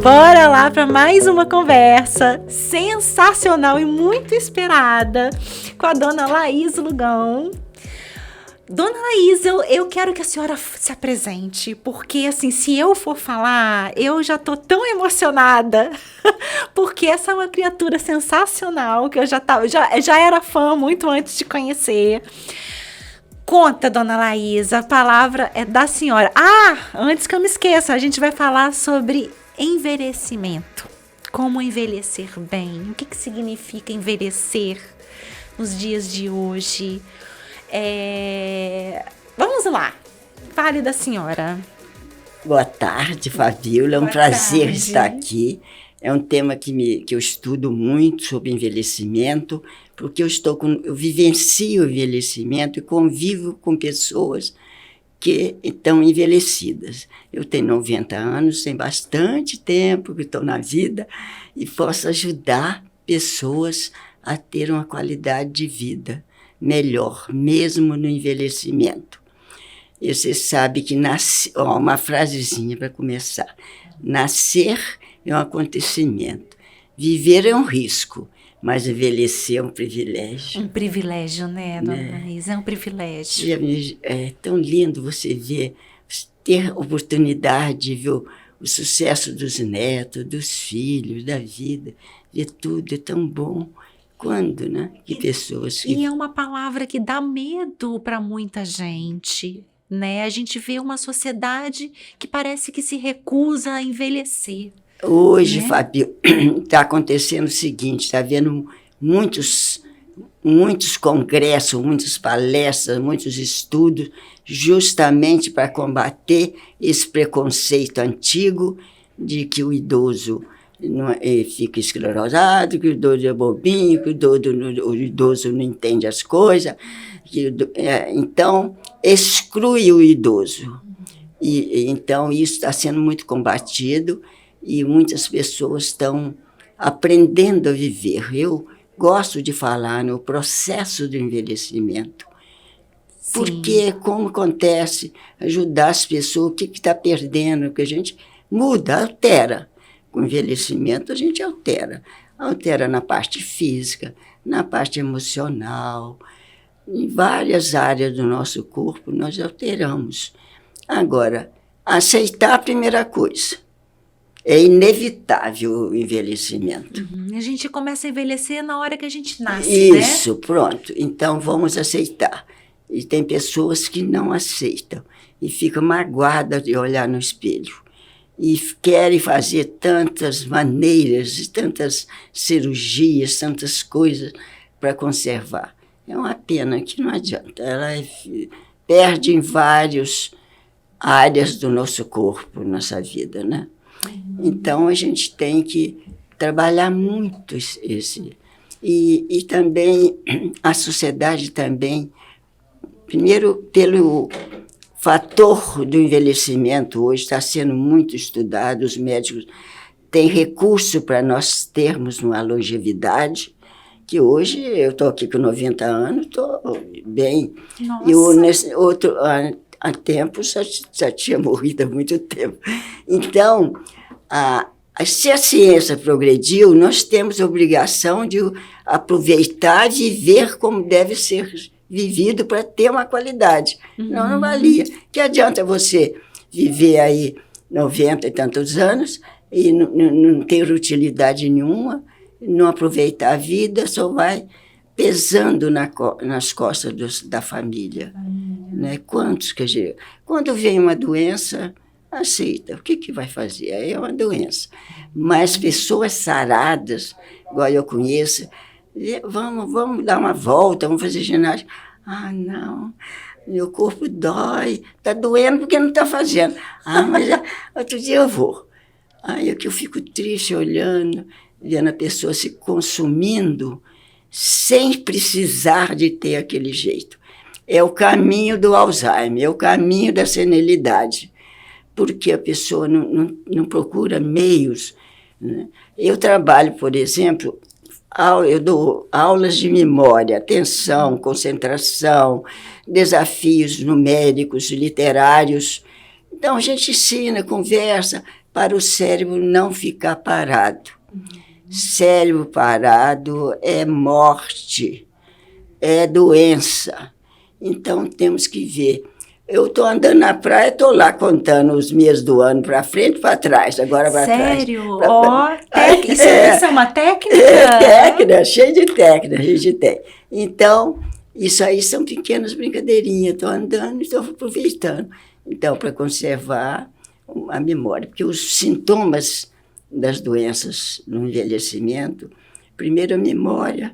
Bora lá para mais uma conversa sensacional e muito esperada com a dona Laís Lugão. Dona Laís, eu quero que a senhora se apresente, porque assim, se eu for falar, eu já tô tão emocionada, porque essa é uma criatura sensacional, que eu já era fã muito antes de conhecer. Conta, dona Laís, a palavra é da senhora. Antes que eu me esqueça, a gente vai falar sobre envelhecimento. Como envelhecer bem, o que significa envelhecer nos dias de hoje. Vamos lá, fale da senhora. Boa tarde, Fabíola, é um prazer estar aqui. É um tema que eu estudo muito sobre envelhecimento, porque eu vivencio o envelhecimento e convivo com pessoas que estão envelhecidas. Eu tenho 90 anos, tem bastante tempo que estou na vida e posso ajudar pessoas a ter uma qualidade de vida melhor, mesmo no envelhecimento. E você sabe que uma frasezinha para começar. Nascer é um acontecimento. Viver é um risco, mas envelhecer é um privilégio. Um privilégio, né, dona Laís? É um privilégio. É tão lindo você ter oportunidade de ver o sucesso dos netos, dos filhos, da vida, ver tudo, é tão bom. Quando, né? Que pessoas que... E é uma palavra que dá medo para muita gente, né? A gente vê uma sociedade que parece que se recusa a envelhecer. Hoje, né? Fabio, está acontecendo o seguinte, está havendo muitos congressos, muitas palestras, muitos estudos, justamente para combater esse preconceito antigo de que o idoso fica esclerosado, que o idoso é bobinho, que o idoso não entende as coisas. Então, exclui o idoso. Então, isso está sendo muito combatido e muitas pessoas estão aprendendo a viver. Eu gosto de falar no processo do envelhecimento. Sim. Porque, como acontece, ajudar as pessoas, o que está perdendo, que a gente muda, altera. Com envelhecimento, a gente altera. Altera na parte física, na parte emocional, em várias áreas do nosso corpo nós alteramos. Agora, aceitar a primeira coisa. É inevitável o envelhecimento. A gente começa a envelhecer na hora que a gente nasce, Isso, né? Pronto. Então, vamos aceitar. E tem pessoas que não aceitam e ficam magoadas de olhar no espelho. E querem fazer tantas maneiras, tantas cirurgias, tantas coisas para conservar. É uma pena que não adianta. Ela perde em várias áreas do nosso corpo, nossa vida, né? Então, a gente tem que trabalhar muito esse. E também, a sociedade também, primeiro, pelo fator do envelhecimento, hoje está sendo muito estudado, os médicos têm recurso para nós termos uma longevidade, que hoje eu estou aqui com 90 anos, estou bem. Nossa. E nesse outro há tempo já tinha morrido há muito tempo. Então, se a ciência progrediu, nós temos a obrigação de aproveitar e viver como deve ser vivido para ter uma qualidade. Não valia. Que adianta você viver aí 90 e tantos anos e não ter utilidade nenhuma, não aproveitar a vida, só vai pesando nas costas da família. Né? Quando vem uma doença, aceita. O que vai fazer? Aí é uma doença. Mas pessoas saradas, igual eu conheço, vamos dar uma volta, vamos fazer ginástica. Não, meu corpo dói, está doendo porque não está fazendo. Mas outro dia eu vou. Aí é que eu fico triste olhando, vendo a pessoa se consumindo sem precisar de ter aquele jeito. É o caminho do Alzheimer, é o caminho da senilidade, porque a pessoa não procura meios. Né? Eu trabalho, por exemplo, eu dou aulas de memória, atenção, concentração, desafios numéricos, literários. Então, a gente ensina, conversa, para o cérebro não ficar parado. Cérebro parado é morte, é doença. Então, temos que ver. Eu estou andando na praia, estou lá contando os meses do ano para frente e para trás, agora para trás. Sério? Isso é uma técnica? Técnica, cheio de técnica, a gente tem. Então, isso aí são pequenas brincadeirinhas. Estou andando e estou aproveitando. Então, para conservar a memória, porque os sintomas das doenças no envelhecimento, primeiro a memória,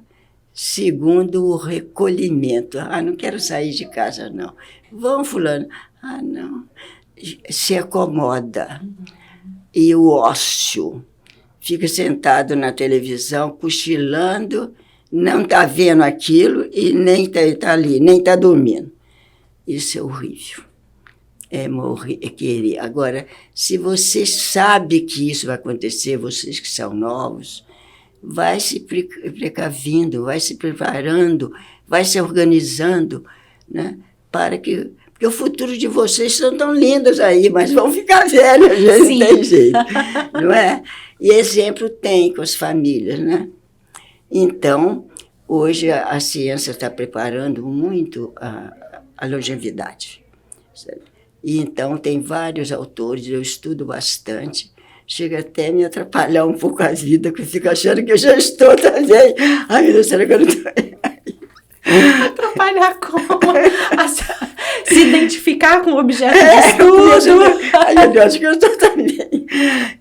segundo o recolhimento. Não quero sair de casa, não. Vamos, fulano. Não. Se acomoda. E o ócio. Fica sentado na televisão, cochilando, não está vendo aquilo e nem está ali, nem está dormindo. Isso é horrível. É morrer, é querer. Agora, se você sabe que isso vai acontecer, vocês que são novos, vai se precavindo, vai se preparando, vai se organizando, né? Porque o futuro de vocês são tão lindos aí, mas vão ficar velhos, gente, não tem jeito, não é? E exemplo tem com as famílias, né? Então, hoje a ciência está preparando muito a longevidade, sabe? E então tem vários autores, eu estudo bastante, chega até a me atrapalhar um pouco a vida, que eu fico achando que eu já estou também. Ai, meu Deus, será que eu não estou? Atrapalhar como? Se identificar com o objeto de estudo. Ai, meu Deus, acho que eu estou também.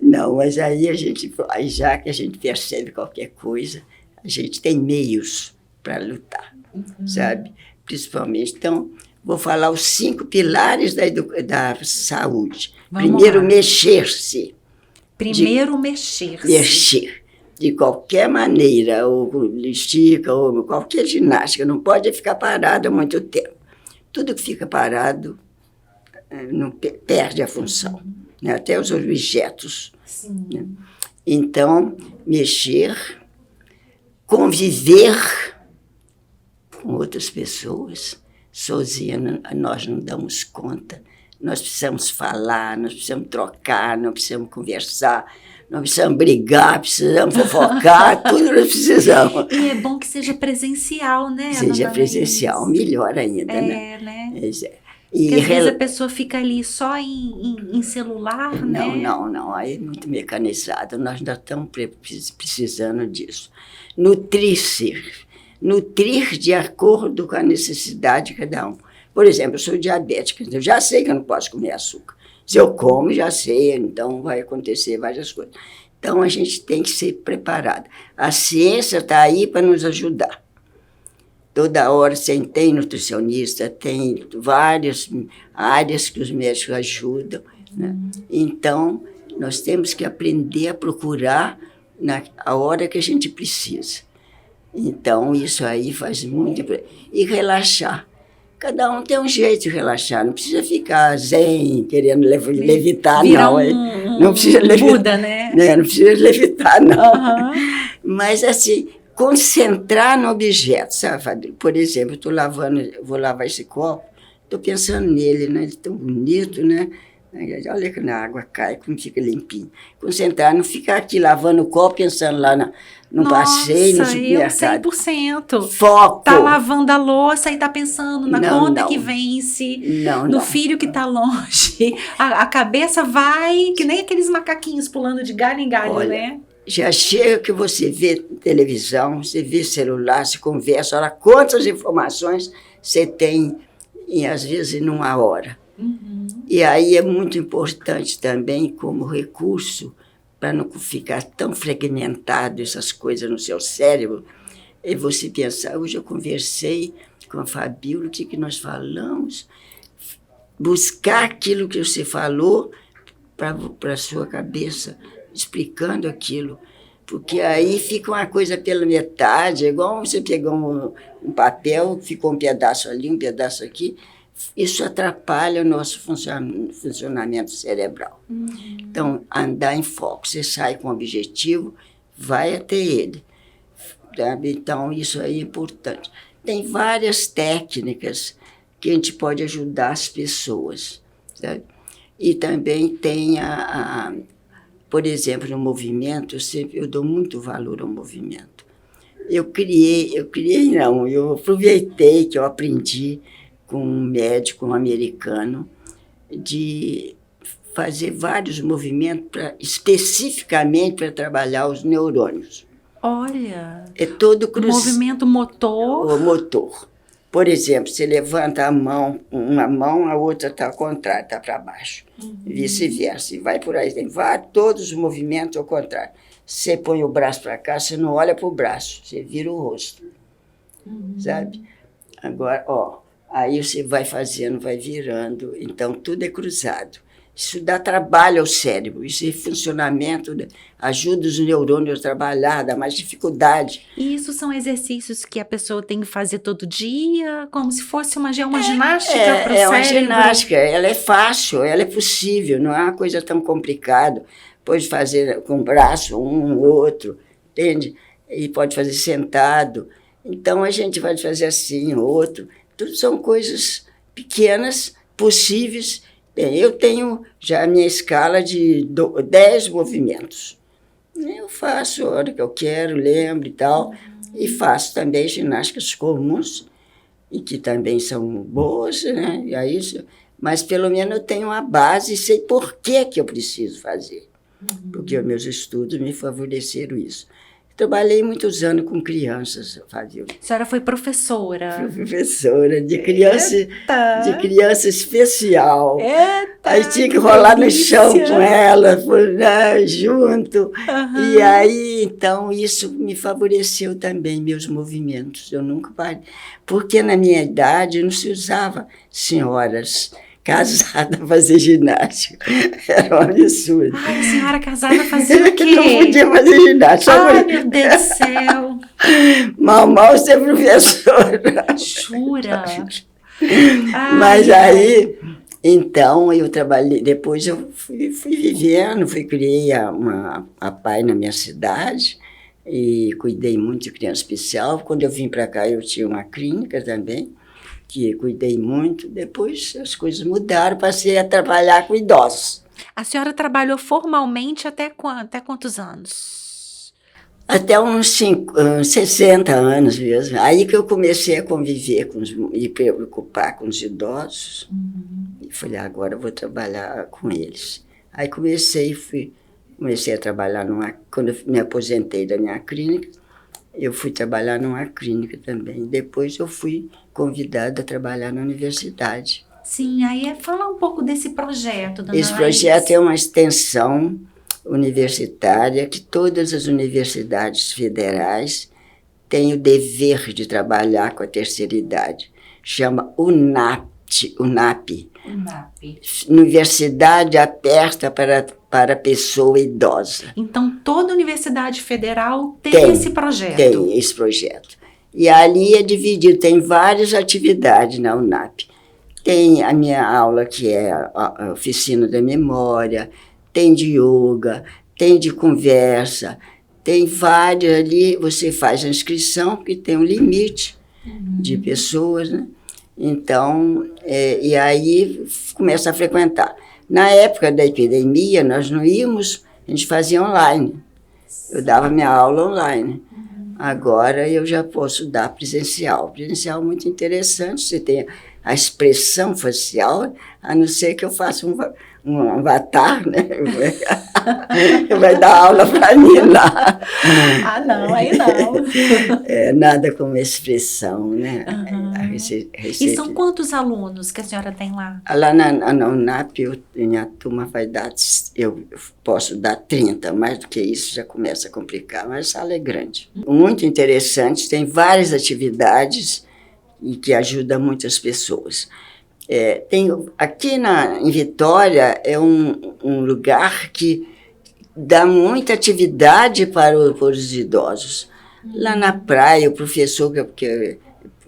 Não, mas aí já que a gente percebe qualquer coisa, a gente tem meios para lutar, sabe? Principalmente, então, vou falar os 5 pilares da saúde. Primeiro, mexer-se. Primeiro, mexer-se. Mexer. De qualquer maneira, ou estica, ou qualquer ginástica. Não pode ficar parado há muito tempo. Tudo que fica parado não perde a função. Né? Até os objetos. Né? Então, mexer, conviver com outras pessoas. Sozinha, nós não damos conta. Nós precisamos falar, nós precisamos trocar, nós precisamos conversar, nós precisamos brigar, precisamos fofocar, tudo nós precisamos. E é bom que seja presencial, né? Seja presencial, melhor ainda, né? E porque às vezes a pessoa fica ali só em celular, né? Não, aí é muito mecanizado, nós ainda estamos precisando disso. Nutrir de acordo com a necessidade de cada um. Por exemplo, eu sou diabética, eu já sei que eu não posso comer açúcar. Se eu como, já sei, então vai acontecer várias coisas. Então, a gente tem que ser preparado. A ciência está aí para nos ajudar. Toda hora tem nutricionista, tem várias áreas que os médicos ajudam. Né? Então, nós temos que aprender a procurar na hora que a gente precisa. Então, isso aí faz muito... E relaxar. Cada um tem um jeito de relaxar. Não precisa ficar zen, querendo levitar, não. Não precisa levitar. Buda, né? Não precisa levitar, não. Mas, assim, concentrar no objeto, sabe? Por exemplo, vou lavar esse copo, estou pensando nele, né? Ele é tão bonito, né? Olha que na água cai, como fica limpinho. Concentrar, não ficar aqui lavando o copo, pensando lá no passeio, no supermercado. 100%. Foco. Tá lavando a louça e tá pensando na conta que vence, no filho que tá longe. A cabeça vai, que nem aqueles macaquinhos pulando de galho em galho, olha, né? Já chega que você vê televisão, você vê celular, se conversa, olha quantas informações você tem, às vezes, em uma hora. E aí é muito importante também, como recurso, para não ficar tão fragmentado essas coisas no seu cérebro, é você pensar, hoje eu conversei com a Fabíola, o que nós falamos, buscar aquilo que você falou para a sua cabeça, explicando aquilo, porque aí fica uma coisa pela metade, é igual você pegou um papel, ficou um pedaço ali, um pedaço aqui, isso atrapalha o nosso funcionamento cerebral. Então, andar em foco, você sai com um objetivo, vai até ele. Sabe? Então, isso aí é importante. Tem várias técnicas que a gente pode ajudar as pessoas. Sabe? E também tem por exemplo, no movimento, eu dou muito valor ao movimento. Eu aproveitei que eu aprendi com um médico americano de fazer vários movimentos especificamente para trabalhar os neurônios. Olha! É todo movimento motor. O motor. Por exemplo, você levanta a mão, uma mão, a outra está ao contrário, está para baixo. Vice-versa. E vai por aí. Tem todos os movimentos ao contrário. Você põe o braço para cá, você não olha para o braço, você vira o rosto. Sabe? Agora, aí você vai fazendo, vai virando. Então, tudo é cruzado. Isso dá trabalho ao cérebro, isso é funcionamento, ajuda os neurônios a trabalhar, dá mais dificuldade. E isso são exercícios que a pessoa tem que fazer todo dia, como se fosse uma ginástica para o cérebro? É uma ginástica, ela é fácil, ela é possível, não é uma coisa tão complicada. Pode fazer com o braço, um, outro, entende? E pode fazer sentado. Então, a gente vai fazer assim, outro. Tudo são coisas pequenas, possíveis. Bem, eu tenho já a minha escala de 10 movimentos. Eu faço a hora que eu quero, lembro e tal. E faço também ginásticas comuns, e que também são boas, né? E aí, mas pelo menos eu tenho uma base e sei por que eu preciso fazer. Porque os meus estudos me favoreceram isso. Trabalhei muitos anos com crianças, Fábio. A senhora foi professora? Fui professora de criança especial. Eita, aí tinha que rolar no chão com ela, junto. E aí, então, isso me favoreceu também, meus movimentos. Eu nunca parei. Porque na minha idade não se usava senhoras casada a fazer ginástica. Era um absurdo. Ai, a senhora casada fazia o quê? Não podia fazer ginástica. Ai, meu Deus do céu. Mal ser professora. Jura? Mas aí, então, eu trabalhei, depois eu fui vivendo, criei a PAI na minha cidade e cuidei muito de criança especial. Quando eu vim para cá, eu tinha uma clínica também, que cuidei muito. Depois as coisas mudaram, passei a trabalhar com idosos. A senhora trabalhou formalmente até quantos anos? Até uns 60 anos mesmo. Aí que eu comecei a conviver e preocupar com os idosos. E falei, agora eu vou trabalhar com eles. Aí comecei a trabalhar quando eu me aposentei da minha clínica, eu fui trabalhar numa clínica também. Depois eu fui convidada a trabalhar na universidade. Sim, aí fala um pouco desse projeto, dona Esse projeto é uma extensão universitária que todas as universidades federais têm o dever de trabalhar com a terceira idade. Chama UNAP. Universidade Aberta para a Pessoa Idosa. Então, toda universidade federal tem esse projeto? Tem esse projeto. E ali é dividido, tem várias atividades na UNAP. Tem a minha aula, que é a oficina da memória, tem de yoga, tem de conversa, tem várias ali, você faz a inscrição, porque tem um limite de pessoas, né? Então, e aí começa a frequentar. Na época da epidemia, nós não íamos, a gente fazia online. Eu dava minha aula online. Agora eu já posso dar presencial. Presencial é muito interessante, você tem a expressão facial, a não ser que eu faça um avatar, né? Vai dar aula para mim lá. Ah, não, aí não. Nada como expressão, né? E são quantos alunos que a senhora tem lá? Lá na UNAP, minha turma eu posso dar 30, mais do que isso já começa a complicar, mas a sala é grande. Muito interessante, tem várias atividades e que ajuda muitas pessoas. Aqui em Vitória é um lugar que dá muita atividade para os idosos. Lá na praia, o professor, que é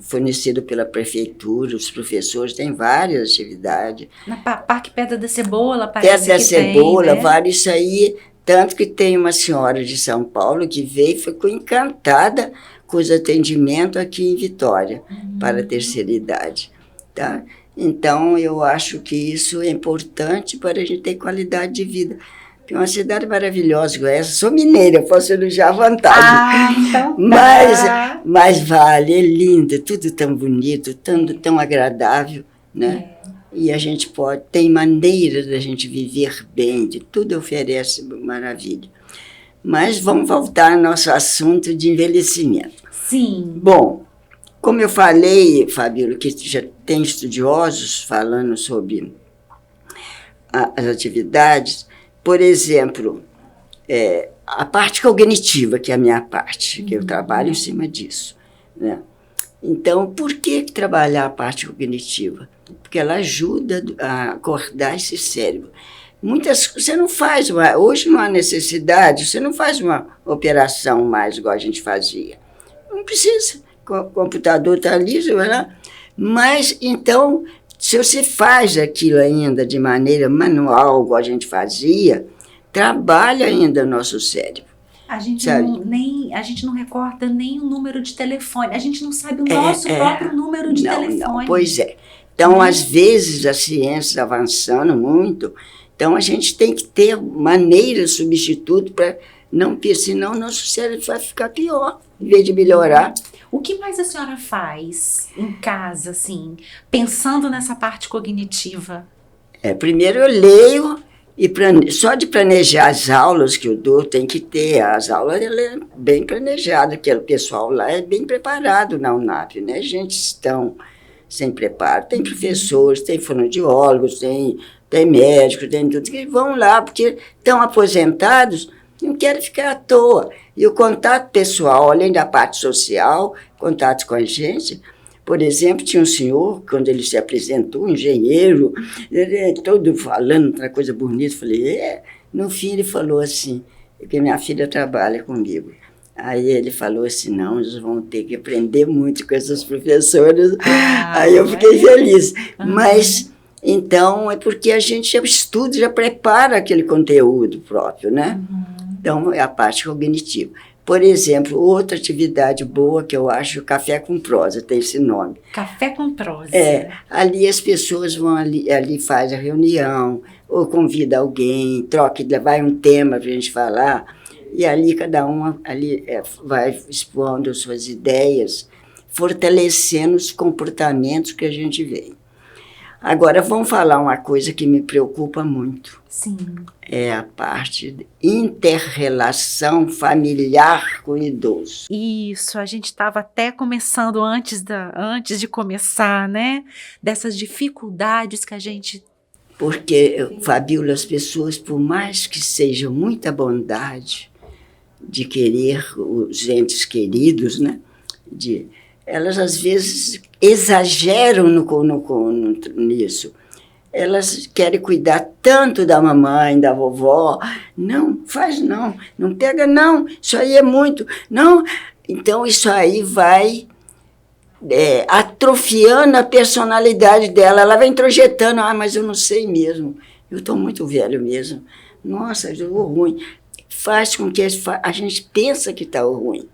fornecido pela prefeitura, os professores têm várias atividades. Na Parque Pedra da Cebola, parece Pedra da que Cebola, tem, né? vários isso aí. Tanto que tem uma senhora de São Paulo que veio e ficou encantada com os atendimentos aqui em Vitória, para a terceira idade. Tá? Então, eu acho que isso é importante para a gente ter qualidade de vida. que é uma cidade maravilhosa igual essa. Sou mineira, posso elogiar à vontade. Então mas vale, é lindo, tudo tão bonito, tão agradável, né? E a gente tem maneiras da gente viver bem, de tudo oferece maravilha. Mas vamos voltar ao nosso assunto de envelhecimento. Sim. Bom, como eu falei, Fabíola, que já tem estudiosos falando sobre as atividades, por exemplo, a parte cognitiva, que é a minha parte, que eu trabalho em cima disso, né? Então, por que trabalhar a parte cognitiva? Porque ela ajuda a acordar esse cérebro. Você não faz hoje não há necessidade, você não faz uma operação mais igual a gente fazia. Não precisa. O computador está ali, você vai lá. Mas, então, se você faz aquilo ainda de maneira manual, igual a gente fazia, trabalha ainda o nosso cérebro. A gente não recorda nem o número de telefone, a gente não sabe o nosso próprio número de telefone. Não, pois é. Então, às vezes, a ciência avançando muito, então a gente tem que ter maneiras substituto para não, porque senão o nosso cérebro vai ficar pior, em vez de melhorar. O que mais a senhora faz em casa, assim, pensando nessa parte cognitiva? Primeiro eu leio, e só de planejar as aulas que eu dou, tem que ter. As aulas ela é bem planejada, que o pessoal lá é bem preparado na UNAP, né? Gente estão sem preparo. Tem professores, tem fonoaudiólogos, tem médicos, tem tudo, que vão lá, porque estão aposentados, não querem ficar à toa. E o contato pessoal, além da parte social, contato com a gente. Por exemplo, tinha um senhor, quando ele se apresentou, um engenheiro, ele todo falando outra coisa bonita. Falei, no fim ele falou assim, porque minha filha trabalha comigo. Aí ele falou assim, não, eles vão ter que aprender muito com essas professoras. Aí eu fiquei feliz. Mas, então, é porque a gente já estuda, já prepara aquele conteúdo próprio, né? Então, é a parte cognitiva. Por exemplo, outra atividade boa que eu acho, Café com Prosa, tem esse nome. Café com Prosa. Ali as pessoas vão ali faz a reunião, ou convida alguém, vai um tema para a gente falar, e ali cada um vai expondo suas ideias, fortalecendo os comportamentos que a gente vê. Agora, vamos falar uma coisa que me preocupa muito. Sim. É a parte de inter-relação familiar com o idoso. Isso, a gente estava até começando antes de começar, né? Dessas dificuldades que a gente... Porque, Fabíola, as pessoas, por mais que seja muita bondade de querer os entes queridos, né? Elas, às vezes, exageram nisso. Elas querem cuidar tanto da mamãe, da vovó. Não, faz não. Não pega não. Isso aí é muito. Não. Então, isso aí vai atrofiando a personalidade dela. Ela vai introjetando. Mas eu não sei mesmo. Eu estou muito velho mesmo. Nossa, eu estou ruim. Faz com que a gente pensa que está ruim.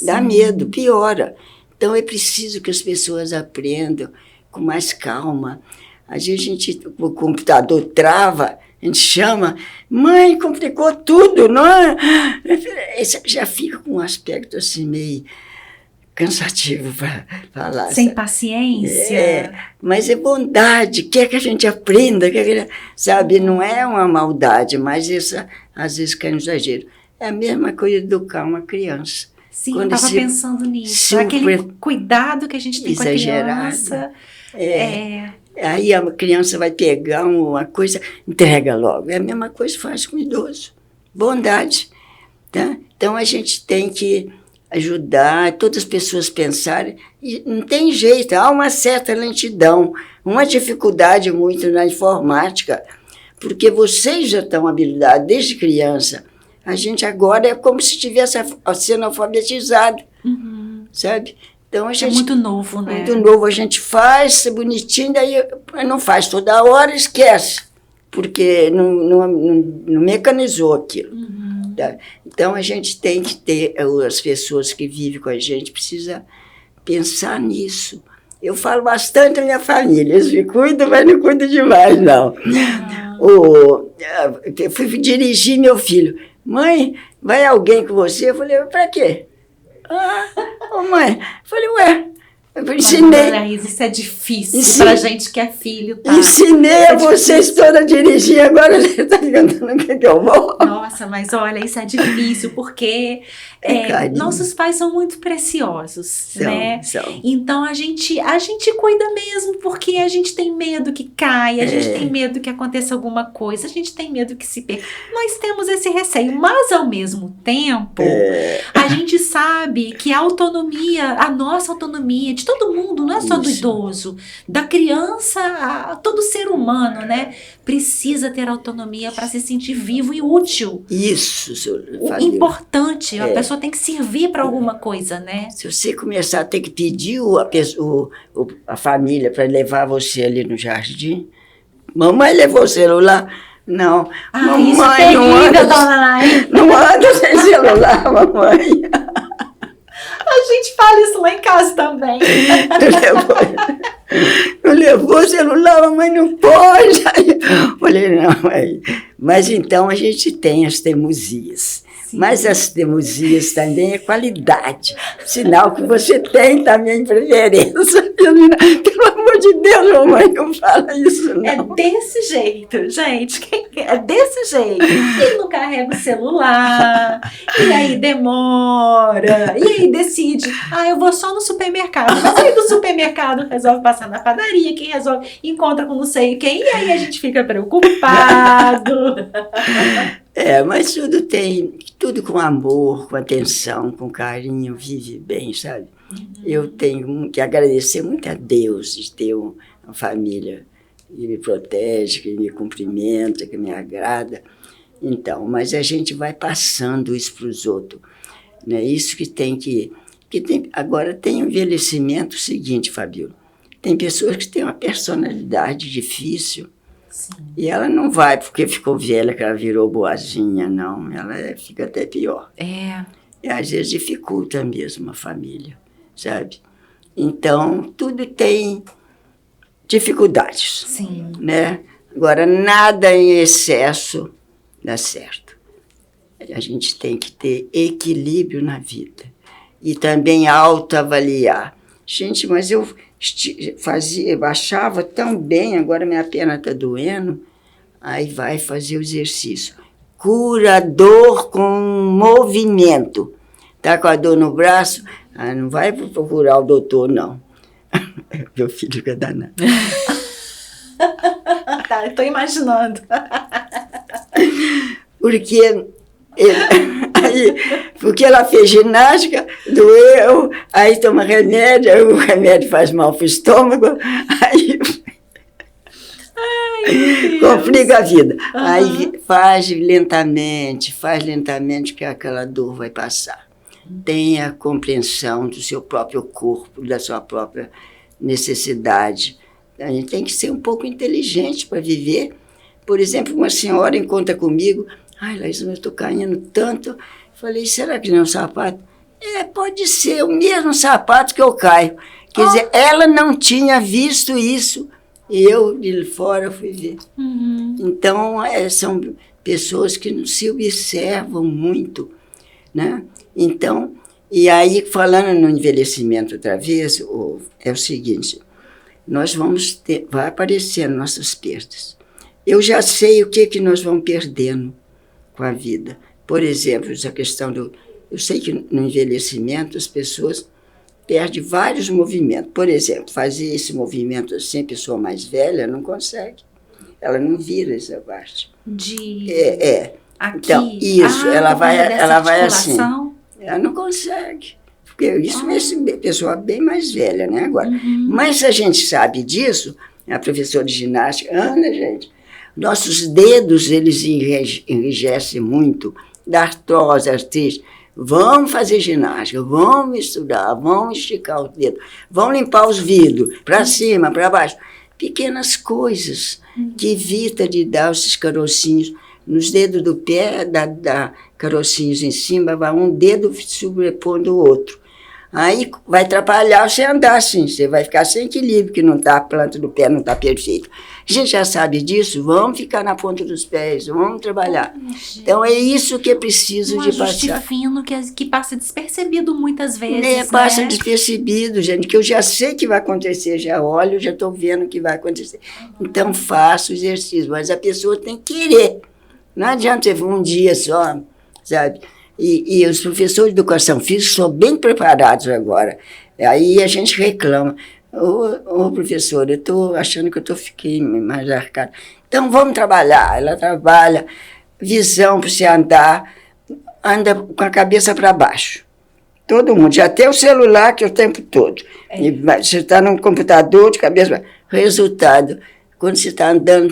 Dá Sim. medo, piora. Então, é preciso que as pessoas aprendam com mais calma. Às vezes o computador trava, a gente chama, mãe, complicou tudo, não é? Já fica com um aspecto assim meio cansativo para falar. Sem paciência. Mas é bondade, quer que a gente aprenda, sabe? Não é uma maldade, mas isso às vezes cai no exagero. É a mesma coisa de educar uma criança. Sim, eu estava pensando nisso. Aquele cuidado que a gente tem exagerado, com a criança. Aí a criança vai pegar uma coisa, entrega logo. É a mesma coisa que faz com o idoso. Bondade. Tá? Então a gente tem que ajudar todas as pessoas a pensarem. E não tem jeito, há uma certa lentidão, uma dificuldade muito na informática, porque vocês já estão habilitados desde criança. A gente agora é como se estivesse sendo alfabetizado, sabe? Então, a gente, é muito novo, né? Muito novo. A gente faz bonitinho, daí não faz toda hora, esquece, porque não mecanizou aquilo. Tá? Então, a gente tem que ter, as pessoas que vivem com a gente, precisa pensar nisso. Eu falo bastante da minha família, eles me cuidam, mas não cuidam demais, não. Eu fui dirigir meu filho. Mãe, vai alguém com você? Eu falei, para quê? Mãe. Eu falei, ué, eu ensinei. Mas isso é difícil pra gente que é filho, tá? Ensinei a vocês todas a dirigir, agora você está perguntando o que eu vou. Nossa, mas olha, isso é difícil, porque nossos pais são muito preciosos, né? São. Então a gente cuida mesmo, porque a gente tem medo que caia, a gente tem medo que aconteça alguma coisa, a gente tem medo que se perca. Nós temos esse receio, mas ao mesmo tempo, a gente sabe que a nossa autonomia, de todo mundo, não é só do idoso, da criança, todo ser humano, né? Precisa ter autonomia para se sentir vivo e útil. Isso, senhor. O importante, a pessoa tem que servir para alguma coisa, né? Se você começar a ter que pedir a família para levar você ali no jardim, mamãe levou o celular? Não. Mamãe, isso é terrível, dona Laís. Não anda sem celular, mamãe. A gente fala isso lá em casa também. Não levou o celular, mamãe não pode. Eu falei, não, mãe. Mas então a gente tem as teimosias. Sim. Mas as teimosias também é qualidade. Sinal que você tem também preferência. Pelo amor de Deus, mamãe, não fala isso, não. É desse jeito, gente. É desse jeito. E não carrega o celular. E aí demora. E aí decide. Eu vou só no supermercado. Mas aí do supermercado resolve passar na padaria. Quem resolve encontra com não sei quem. E aí a gente fica preocupado. Mas tudo com amor, com atenção, com carinho, vive bem, sabe? Eu tenho que agradecer muito a Deus de ter uma família que me protege, que me cumprimenta, que me agrada. Então, mas a gente vai passando isso para os outros. Né? Isso que tem que... Agora tem um envelhecimento seguinte, Fabíola. Tem pessoas que têm uma personalidade difícil. Sim. E ela não vai porque ficou velha, que ela virou boazinha, não. Ela fica até pior. E às vezes dificulta mesmo a família, sabe? Então, tudo tem dificuldades. Sim. Né? Agora, nada em excesso dá certo. A gente tem que ter equilíbrio na vida. E também autoavaliar. Gente, mas eu baixava tão bem, agora minha perna está doendo. Aí vai fazer o exercício. Curador com movimento. Está com a dor no braço? Não vai procurar o doutor, não. Meu filho fica danado. Tá, estou imaginando. Porque ela fez ginástica, doeu, aí toma remédio, aí o remédio faz mal para o estômago, aí complica a vida. Uhum. Aí faz lentamente, que aquela dor vai passar. Tenha compreensão do seu próprio corpo, da sua própria necessidade. A gente tem que ser um pouco inteligente para viver. Por exemplo, uma senhora encontra comigo, Laís, eu estou caindo tanto. Falei, será que não é um sapato? Pode ser o mesmo sapato que eu caio. Quer dizer, ela não tinha visto isso, e eu de fora fui ver. Uhum. Então, são pessoas que não se observam muito, né? Então, e aí, falando no envelhecimento outra vez, é o seguinte, vai aparecendo nossas perdas. Eu já sei o que nós vamos perdendo com a vida. Por exemplo, essa questão eu sei que no envelhecimento as pessoas perdem vários movimentos. Por exemplo, fazer esse movimento assim, pessoa mais velha não consegue. Ela não vira essa parte. Aqui. Então, isso, ela vai assim. Ela não consegue. Porque isso é pessoa bem mais velha, né, agora. Uhum. Mas se a gente sabe disso, a professora de ginástica, Ana, gente, nossos dedos, eles enrijecem muito, da artrose, artrite. Vamos fazer ginástica, vamos estudar, vamos esticar o dedo, vamos limpar os vidros, para cima, para baixo. Pequenas coisas que evita de dar esses carocinhos. Nos dedos do pé, dá carocinhos em cima, vai um dedo sobrepondo o outro. Aí vai atrapalhar você andar assim, você vai ficar sem equilíbrio, que não tá, a planta do pé não está perfeita. A gente já sabe disso, vamos ficar na ponta dos pés, vamos trabalhar. Então é isso que é preciso de passar. Um ajuste fino que passa despercebido muitas vezes, Passa despercebido, gente, que eu já sei que vai acontecer, já olho, já estou vendo o que vai acontecer. Então faço o exercício, mas a pessoa tem que querer. Não adianta você um dia só, sabe? E os professores de educação física são bem preparados agora. Aí a gente reclama. Ô professor, eu estou achando que eu fiquei mais arcada. Então vamos trabalhar. Ela trabalha, visão para você andar, anda com a cabeça para baixo. Todo mundo, já tem o celular que é o tempo todo. E você está num computador de cabeça para baixo. Resultado, quando você está andando,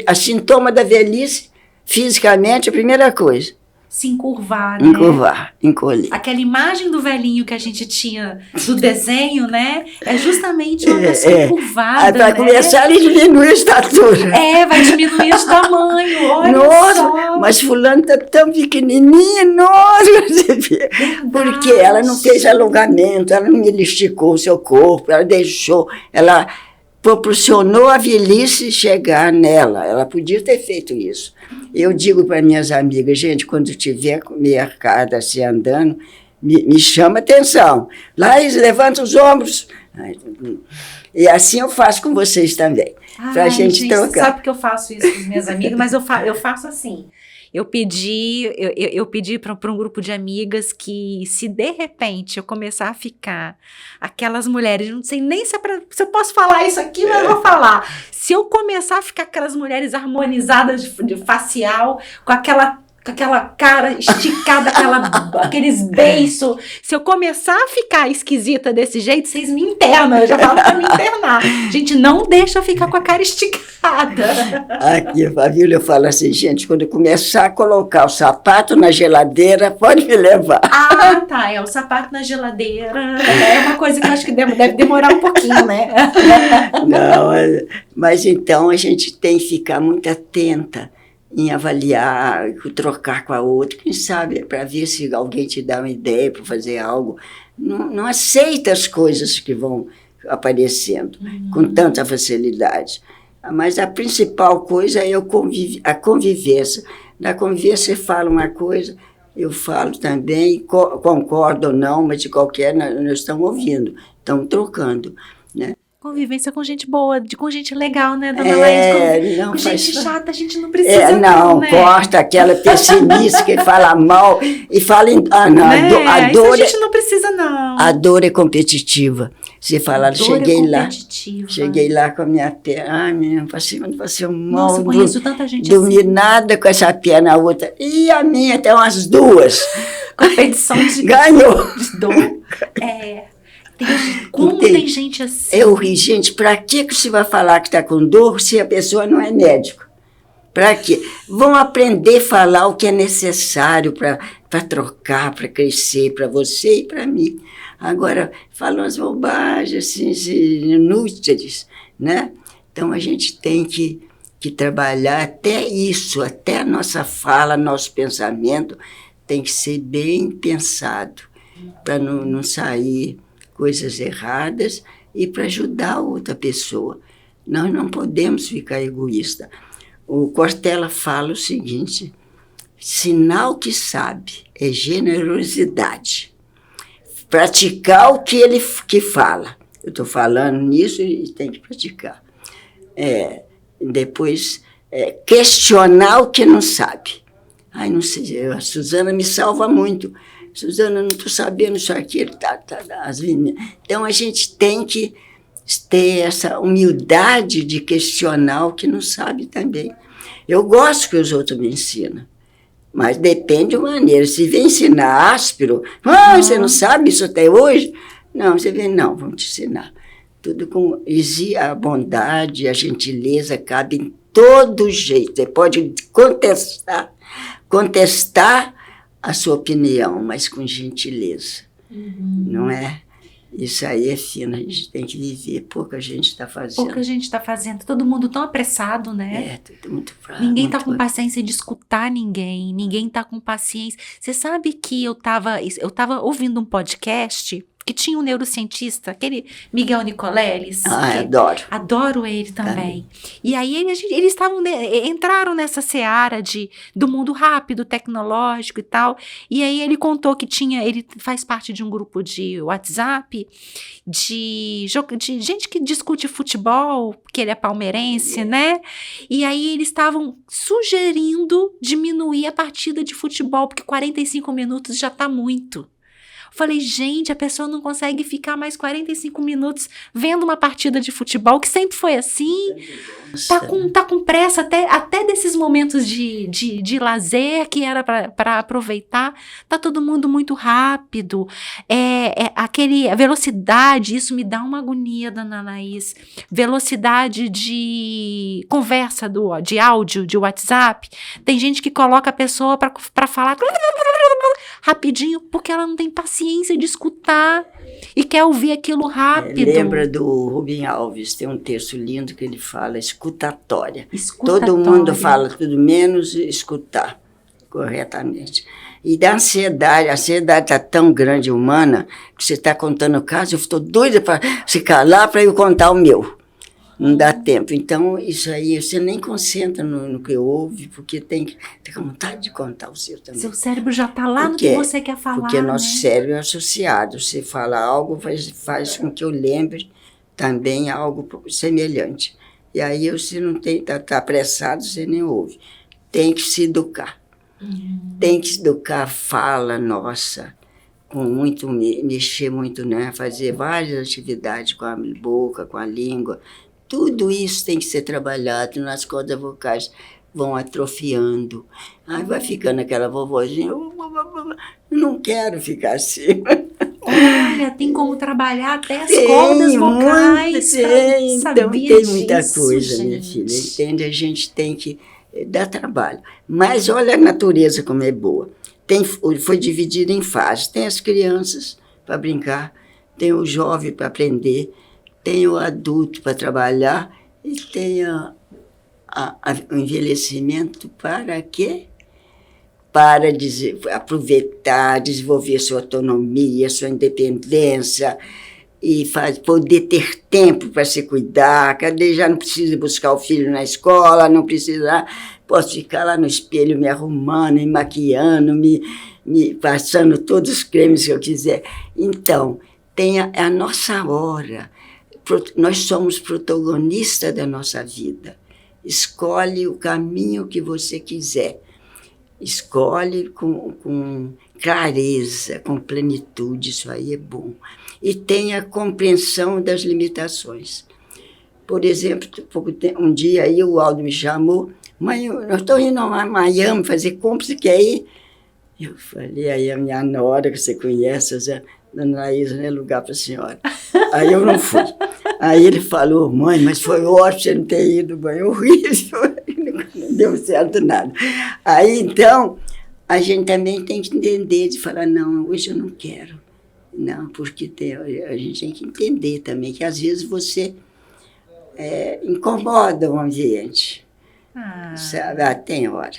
a sintoma da velhice, fisicamente, a primeira coisa. Se encurvar, né? Encurvar, encolher. Aquela imagem do velhinho que a gente tinha do desenho, né? É justamente uma pessoa encurvada, para começar, ele diminui a estatura. Vai diminuir o tamanho, olha nossa, só. Mas fulano está tão pequenininha, nossa, você vê. Porque ela não fez alongamento, ela não esticou o seu corpo, ela deixou, ela proporcionou a velhice chegar nela. Ela podia ter feito isso. Eu digo para minhas amigas, gente, quando tiver meio arcada assim andando, me chama atenção. Laís, levanta os ombros. E assim eu faço com vocês também. Para a gente trocar. Sabe que eu faço isso com as minhas amigas, mas eu faço assim. Eu pedi para um grupo de amigas que, se de repente eu começar a ficar aquelas mulheres, não sei nem se eu posso falar isso aqui, mas eu vou falar. Se eu começar a ficar aquelas mulheres harmonizadas de facial, com aquela cara esticada, aqueles beiços, se eu começar a ficar esquisita desse jeito, vocês me internam, eu já falo pra me internar. Gente, não deixa eu ficar com a cara esticada. Aqui, Fabíola, eu falo assim, gente, quando eu começar a colocar o sapato na geladeira, pode me levar. Ah, tá, o sapato na geladeira é uma coisa que eu acho que deve demorar um pouquinho, né? Não, mas então a gente tem que ficar muito atenta em avaliar, trocar com a outra, quem sabe, para ver se alguém te dá uma ideia para fazer algo. Não aceita as coisas que vão aparecendo com tanta facilidade. Mas a principal coisa é a convivência. Na convivência você fala uma coisa, eu falo também, concordo ou não, mas de qualquer, nós estamos ouvindo, estamos trocando, né? Convivência com gente boa, com gente legal, né, dona Laís? Com gente chata, a gente não precisa não, né? Corta aquela pessimista que fala mal e fala... a dor isso a gente não precisa, não. A dor é competitiva. Você fala, cheguei lá com a minha perna, menina, passei um mal. Nossa, eu conheço tanta gente dormi assim. Nada com essa perna, a outra. E a minha, até umas duas. Competição de ganhou. De dor. Como tem gente assim? Eu ri, gente, para que você vai falar que está com dor se a pessoa não é médico? Para quê? Vão aprender a falar o que é necessário para trocar, para crescer, para você e para mim. Agora, falam as bobagens, assim, inúteis, né? Então, a gente tem que trabalhar até isso, até a nossa fala, nosso pensamento tem que ser bem pensado, para não sair coisas erradas e para ajudar a outra pessoa. Nós não podemos ficar egoístas. O Cortella fala o seguinte, sinal que sabe é generosidade. Praticar o que ele fala. Eu estou falando nisso e tem que praticar. Depois, questionar o que não sabe. Ai, não sei, a Suzana me salva muito. Suzana, não estou sabendo isso aqui. Então, a gente tem que ter essa humildade de questionar o que não sabe também. Eu gosto que os outros me ensinam, mas depende da maneira. Se vem ensinar áspero, você não sabe isso até hoje? Não, você vem, não, vamos te ensinar. Tudo com a bondade, a gentileza cabe em todo jeito. Você pode contestar a sua opinião, mas com gentileza, não é? Isso aí é fino, a gente tem que viver, pouca gente está fazendo. Pouca gente está fazendo, todo mundo tão apressado, né? Tudo muito fraco. Ninguém está com paciência de escutar ninguém está com paciência. Você sabe que eu tava ouvindo um podcast que tinha um neurocientista, aquele Miguel Nicoleles. Adoro. Adoro ele também. E aí eles entraram nessa seara do mundo rápido, tecnológico e tal. E aí ele contou que ele faz parte de um grupo de WhatsApp de gente que discute futebol, porque ele é palmeirense, né? E aí eles estavam sugerindo diminuir a partida de futebol, porque 45 minutos já tá muito. Falei, gente, a pessoa não consegue ficar mais 45 minutos vendo uma partida de futebol, que sempre foi assim. Tá com pressa até desses momentos de lazer que era para aproveitar. Tá todo mundo muito rápido. A velocidade, isso me dá uma agonia, dona Anaís. Velocidade de conversa, de áudio, de WhatsApp. Tem gente que coloca a pessoa para falar rapidinho, porque ela não tem paciência de escutar e quer ouvir aquilo rápido. Lembra do Rubem Alves, tem um texto lindo que ele fala escutatória. Todo mundo fala tudo menos escutar corretamente. E da ansiedade, a ansiedade está tão grande humana, que você está contando o caso, eu estou doida para se calar para eu contar o meu. Não dá tempo. Então, isso aí, você nem concentra no que ouve, porque tem vontade de contar o seu também. Seu cérebro já está lá no que você quer falar. Porque nosso cérebro é associado. Você fala algo, faz com que eu lembre também algo semelhante. E aí, você não está apressado, você nem ouve. Tem que se educar. Tem que se educar a fala nossa, com muito, mexer muito, né? Fazer várias atividades com a boca, com a língua. Tudo isso tem que ser trabalhado, nas cordas vocais vão atrofiando. Aí vai ficando aquela vovozinha, eu não quero ficar assim. Olha, tem como trabalhar até as cordas vocais. Então tem muita coisa, gente. Minha filha, entende? A gente tem que dar trabalho. Mas olha a natureza como é boa. Foi dividida em fases. Tem as crianças para brincar, tem o jovem para aprender, tem o adulto para trabalhar e tem o envelhecimento para quê? Para aproveitar, desenvolver sua autonomia, sua independência e poder ter tempo para se cuidar. Cadê? Já não precisa buscar o filho na escola, não precisa. Posso ficar lá no espelho me arrumando, me maquiando, me passando todos os cremes que eu quiser. Então, tem a nossa hora. Nós somos protagonistas da nossa vida. Escolhe o caminho que você quiser. Escolhe com clareza, com plenitude, isso aí é bom. E tenha compreensão das limitações. Por exemplo, um dia aí o Aldo me chamou, mãe, eu estou indo a Miami fazer compras, você quer ir? Eu falei, aí a minha nora, que você conhece, Dona Laís, não é lugar para a senhora. Aí eu não fui. Aí ele falou, mãe, mas foi ótimo você não ter ido, mãe, horrível, não deu certo nada. Aí, então, a gente também tem que entender, de falar, não, hoje eu não quero. Não, porque a gente tem que entender também que às vezes você incomoda o ambiente. Sabe? Tem hora.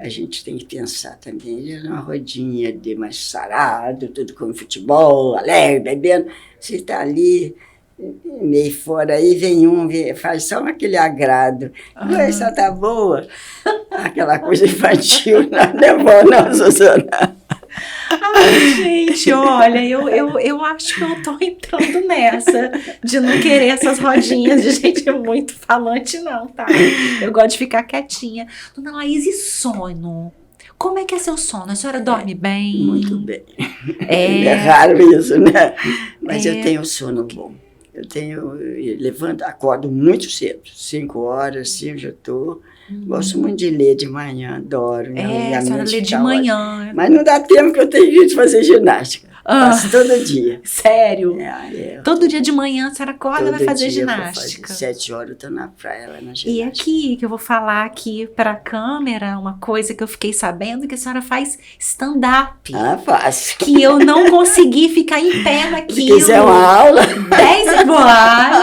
A gente tem que pensar também. É uma rodinha de mais sarado, tudo com futebol, alegre, bebendo. Você está ali, meio fora, aí vem faz só aquele agrado. Essa tá boa. Aquela coisa infantil, não é bom não, Susana. Ai, gente, olha, eu acho que eu tô entrando nessa de não querer essas rodinhas de gente muito falante, não, tá? Eu gosto de ficar quietinha. Dona Laís, e sono? Como é que é seu sono? A senhora dorme bem? Muito bem. É raro isso, né? Mas eu tenho sono bom. Eu levanto, acordo muito cedo, 5 horas, assim, eu já estou. Gosto muito de ler de manhã, adoro. A senhora lê de manhã. Mas não dá tempo que eu tenho que fazer ginástica. Faço todo dia. Sério? Todo dia de manhã a senhora acorda e vai fazer ginástica? 7 horas eu estou na praia, lá na ginástica. E aqui, que eu vou falar aqui para a câmera, uma coisa que eu fiquei sabendo, que a senhora faz stand-up. Faço. Que eu não consegui ficar em pé naquilo. Se quiser uma aula.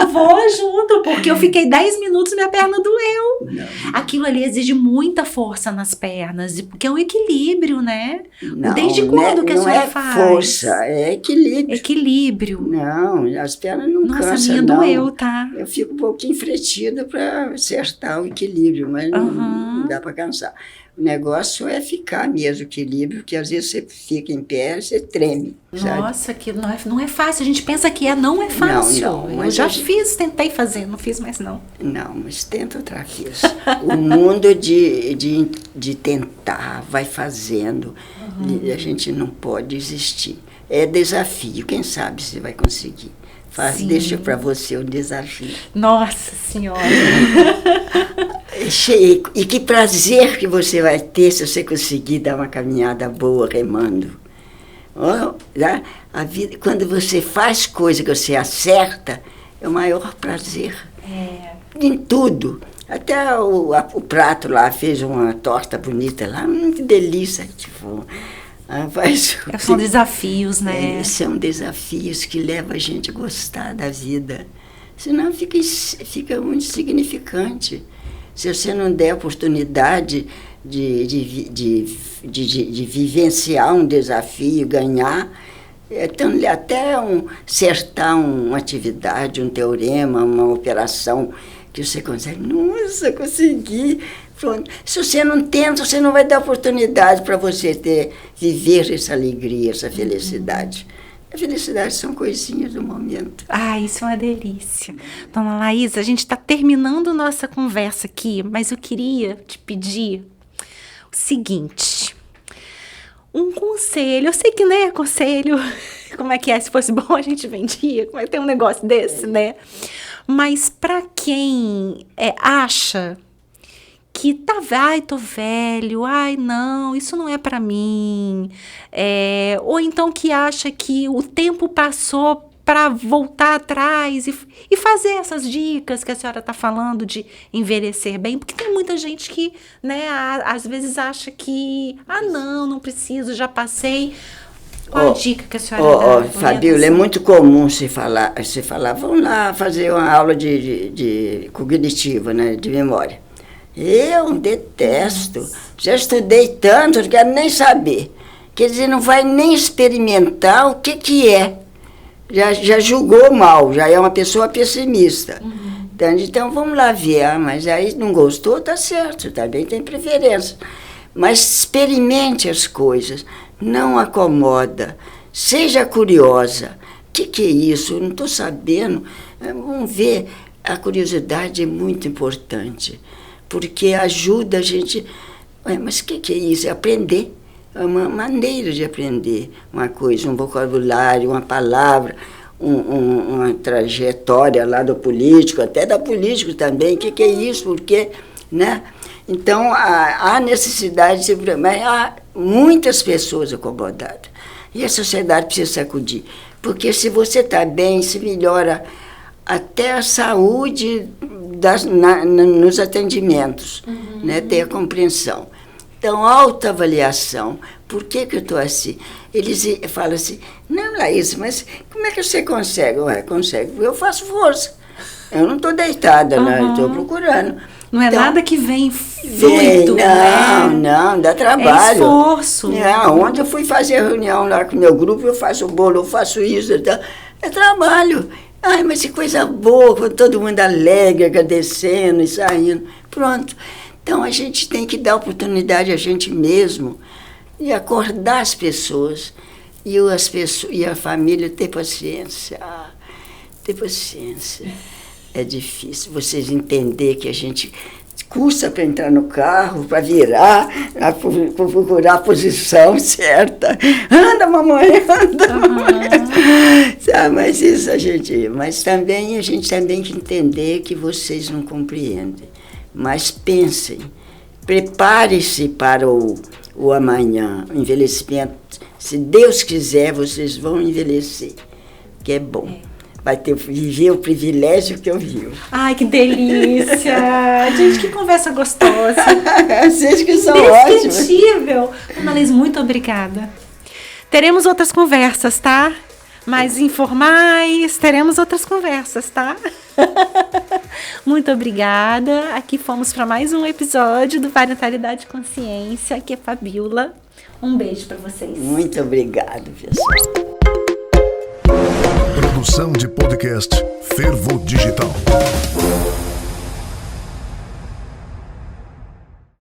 Eu vou junto, porque eu fiquei 10 minutos e minha perna doeu. Não. Aquilo ali exige muita força nas pernas, porque é um equilíbrio, né? Não, Desde quando que a senhora faz? Força. É equilíbrio. Equilíbrio. Não, as pernas não cansam, Nossa, a minha não. doeu, tá? Eu fico um pouquinho fretida para acertar o equilíbrio, mas não dá para cansar. O negócio é ficar mesmo equilíbrio, porque às vezes você fica em pé, você treme, sabe? Nossa, que não é fácil. A gente pensa que não é fácil. Não, eu mas já fiz, tentei fazer, não fiz mais não. Não, mas tenta outra vez. O mundo de tentar, vai fazendo, a gente não pode desistir. É desafio, quem sabe você vai conseguir. Deixa para você um desafio. Nossa Senhora! E que prazer que você vai ter se você conseguir dar uma caminhada boa remando. A vida, quando você faz coisa que você acerta, é o maior prazer. Em tudo. Até o prato lá fez uma torta bonita lá, que delícia. Tipo, são desafios, né? São desafios que levam a gente a gostar da vida. Senão fica muito insignificante. Se você não der oportunidade de vivenciar um desafio, ganhar, até acertar uma atividade, um teorema, uma operação, que você consegue, nossa, consegui. Pronto. Se você não tenta, você não vai dar oportunidade para você viver essa alegria, essa felicidade. A felicidade são coisinhas do momento. Isso é uma delícia. Dona Laís, a gente está terminando nossa conversa aqui, mas eu queria te pedir o seguinte. Um conselho, eu sei que não é conselho, como é que é? Se fosse bom a gente vendia, como é que tem um negócio desse, né? Mas para quem acha que tô velho, não, isso não é para mim, ou então que acha que o tempo passou para voltar atrás e fazer essas dicas que a senhora está falando de envelhecer bem, porque tem muita gente que, né, às vezes acha que, não preciso, já passei. Qual a dica que a senhora dá? Fabíola, é muito comum você falar, vamos lá fazer uma aula de cognitiva, né, de memória. Eu detesto. Já estudei tanto, não quero nem saber. Quer dizer, não vai nem experimentar o que é. Já julgou mal, já é uma pessoa pessimista. Então, vamos lá ver. Mas aí não gostou, tá certo, também tem preferência. Mas experimente as coisas, não acomoda, seja curiosa. O que é isso? Eu não estou sabendo. Vamos ver, a curiosidade é muito importante. Porque ajuda a gente... Mas o que é isso? É aprender. É uma maneira de aprender uma coisa, um vocabulário, uma palavra, uma trajetória lá do político, até da político também. O que é isso? Porque, né? Então, há necessidade de... Mas há muitas pessoas acomodadas. E a sociedade precisa sacudir. Porque se você está bem, se melhora até a saúde nos atendimentos, né? Ter a compreensão. Então, autoavaliação. Por que eu estou assim? Eles falam assim, não, Laís, mas como é que você consegue? Consegue, eu faço força. Eu não estou deitada, né? Eu estou procurando. Não é nada que vem fluido, não, dá trabalho. É esforço. Ontem eu fui fazer reunião lá com o meu grupo, eu faço bolo, eu faço isso, é trabalho. Mas que coisa boa, todo mundo alegre, agradecendo e saindo. Pronto. Então, a gente tem que dar oportunidade a gente mesmo e acordar as pessoas e a família ter paciência. Ter paciência. É difícil vocês entenderem que a gente custa para entrar no carro, para virar, para procurar a posição certa. Anda, mamãe, anda, mamãe. Mas isso mas também a gente tem que entender que vocês não compreendem. Mas pensem, prepare-se para o amanhã, o envelhecimento. Se Deus quiser, vocês vão envelhecer, que é bom. Vai viver o privilégio que eu vivo. Ai, que delícia! Gente, que conversa gostosa. Vocês que são ótimos. Indescritível. Ana Laís, muito obrigada. Teremos outras conversas, tá? Mais informais, teremos outras conversas, tá? Muito obrigada. Aqui fomos para mais um episódio do Parentalidade e Consciência. Aqui é Fabíola. Um beijo para vocês. Muito obrigado, pessoal. Produção de podcast Fervo Digital.